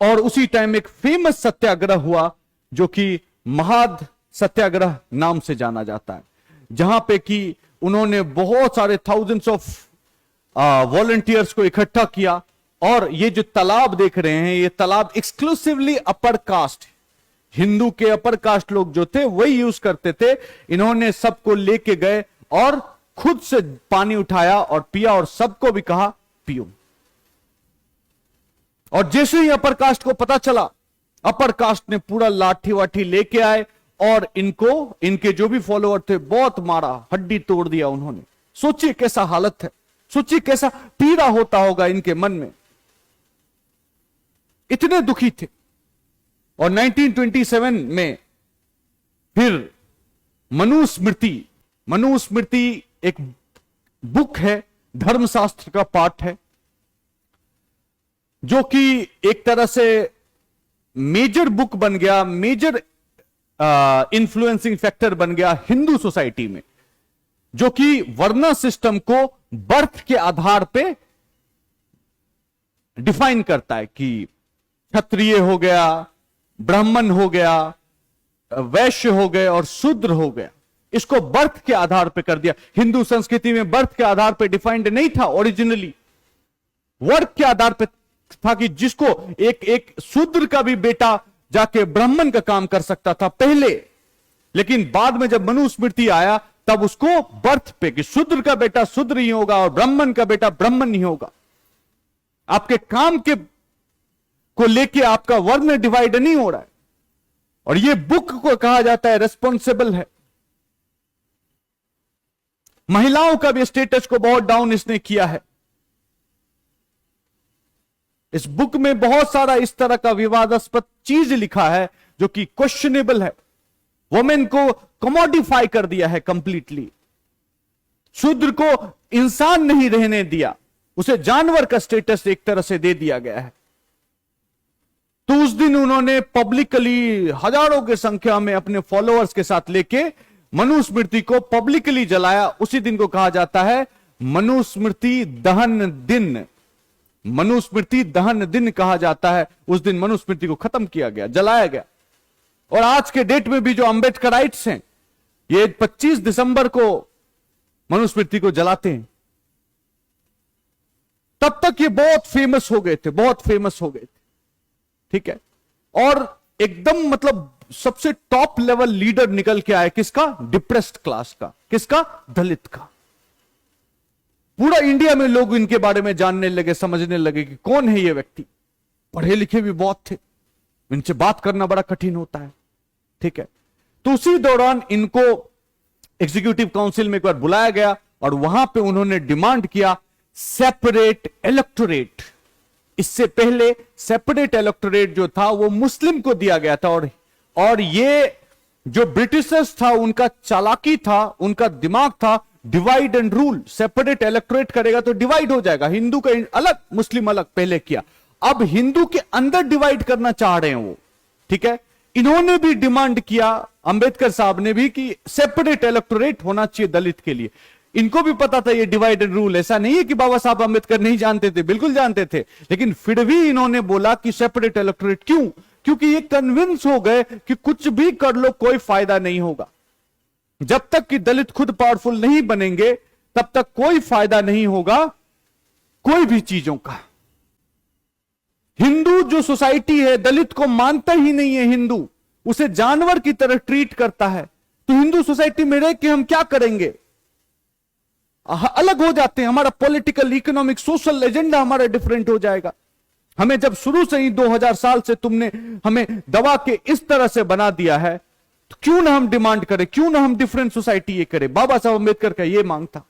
और उसी टाइम एक फेमस सत्याग्रह हुआ जो कि महाद सत्याग्रह नाम से जाना जाता है, जहां पे कि उन्होंने बहुत सारे थाउजेंड्स ऑफ वॉलंटियर्स को इकट्ठा किया। और ये जो तालाब देख रहे हैं, ये तालाब एक्सक्लूसिवली अपर कास्ट, हिंदू के अपर कास्ट लोग जो थे वही यूज करते थे। इन्होंने सबको लेके गए और खुद से पानी उठाया और पिया और सबको भी कहा पियो। और जैसे ही अपर कास्ट को पता चला, अपर कास्ट ने पूरा लाठी वाठी लेके आए और इनको, इनके जो भी फॉलोअर थे, बहुत मारा, हड्डी तोड़ दिया उन्होंने। सोचिए कैसा हालत है, सोचिए कैसा पीड़ा होता होगा इनके मन में, इतने दुखी थे। और 1927 में फिर मनुस्मृति, मनुस्मृति एक बुक है, धर्मशास्त्र का पाठ है, जो कि एक तरह से मेजर बुक बन गया, मेजर इन्फ्लुएंसिंग फैक्टर बन गया हिंदू सोसाइटी में, जो कि वर्ण सिस्टम को बर्थ के आधार पे डिफाइन करता है कि क्षत्रिय हो गया, ब्राह्मण हो गया, वैश्य हो गए और शूद्र हो गया। इसको बर्थ के आधार पे कर दिया। हिंदू संस्कृति में बर्थ के आधार पे डिफाइंड नहीं था ओरिजिनली, वर्ग के आधार पे था कि जिसको एक शूद्र का भी बेटा जाके ब्राह्मण का काम कर सकता था पहले, लेकिन बाद में जब मनुस्मृति आया तब उसको बर्थ पे कि शूद्र का बेटा शूद्र ही होगा और ब्राह्मण का बेटा ब्राह्मण ही होगा। आपके काम के को लेके आपका वर्ण डिवाइड नहीं हो रहा है। और ये बुक को कहा जाता है रेस्पॉन्सिबल है। महिलाओं का भी स्टेटस को बहुत डाउन इसने किया है। इस बुक में बहुत सारा इस तरह का विवादास्पद चीज लिखा है जो कि क्वेश्चनेबल है। वुमेन को कमोडिफाई कर दिया है कंप्लीटली। शूद्र को इंसान नहीं रहने दिया, उसे जानवर का स्टेटस एक तरह से दे दिया गया है। तो उस दिन उन्होंने पब्लिकली हजारों की संख्या में अपने फॉलोअर्स के साथ लेके मनुस्मृति को पब्लिकली जलाया। उसी दिन को कहा जाता है मनुस्मृति दहन दिन। मनुस्मृति दहन दिन कहा जाता है। उस दिन मनुस्मृति को खत्म किया गया, जलाया गया। और आज के डेट में भी जो अंबेडकराइट्स हैं, ये 25 दिसंबर को मनुस्मृति को जलाते हैं। तब तक ये बहुत फेमस हो गए थे, बहुत फेमस हो गए थे, ठीक है। और एकदम मतलब सबसे टॉप लेवल लीडर निकल के आए किसका? डिप्रेस्ड क्लास का। किसका? दलित का। पूरा इंडिया में लोग इनके बारे में जानने लगे, समझने लगे कि कौन है ये व्यक्ति। पढ़े लिखे भी बहुत थे, इनसे बात करना बड़ा कठिन होता है, ठीक है। तो उसी दौरान इनको एग्जीक्यूटिव काउंसिल में एक बार बुलाया गया और वहां पे उन्होंने डिमांड किया सेपरेट इलेक्टोरेट। इससे पहले सेपरेट इलेक्टोरेट जो था वो मुस्लिम को दिया गया था। और ये जो ब्रिटिशर्स था उनका चालाकी था, उनका दिमाग था divide and rule. Separate electorate करेगा तो डिवाइड हो जाएगा, हिंदू का अलग मुस्लिम अलग पहले किया, अब हिंदू के अंदर डिवाइड करना चाह रहे हैं वो, ठीक है। इन्होंने भी डिमांड किया, अंबेडकर साहब ने भी, कि सेपरेट इलेक्टोरेट होना चाहिए दलित के लिए। इनको भी पता था ये डिवाइड एंड रूल। ऐसा नहीं है कि बाबा साहब अंबेडकर नहीं जानते थे, बिल्कुल जानते थे, लेकिन फिर भी इन्होंने बोला कि सेपरेट इलेक्टोरेट। क्यों? क्योंकि ये कन्विंस हो गए कि कुछ भी कर लो कोई फायदा नहीं होगा। जब तक कि दलित खुद पावरफुल नहीं बनेंगे तब तक कोई फायदा नहीं होगा कोई भी चीजों का। हिंदू जो सोसाइटी है दलित को मानता ही नहीं है, हिंदू उसे जानवर की तरह ट्रीट करता है। तो हिंदू सोसाइटी में रह के हम क्या करेंगे? अलग हो जाते हैं। हमारा पॉलिटिकल, इकोनॉमिक, सोशल एजेंडा हमारा डिफरेंट हो जाएगा। हमें जब शुरू से ही 2000 साल से तुमने हमें दबा के इस तरह से बना दिया है, तो क्यों ना हम डिमांड करें, क्यों ना हम डिफरेंट सोसाइटी ये करें। बाबा साहब अंबेडकर का ये मांग था।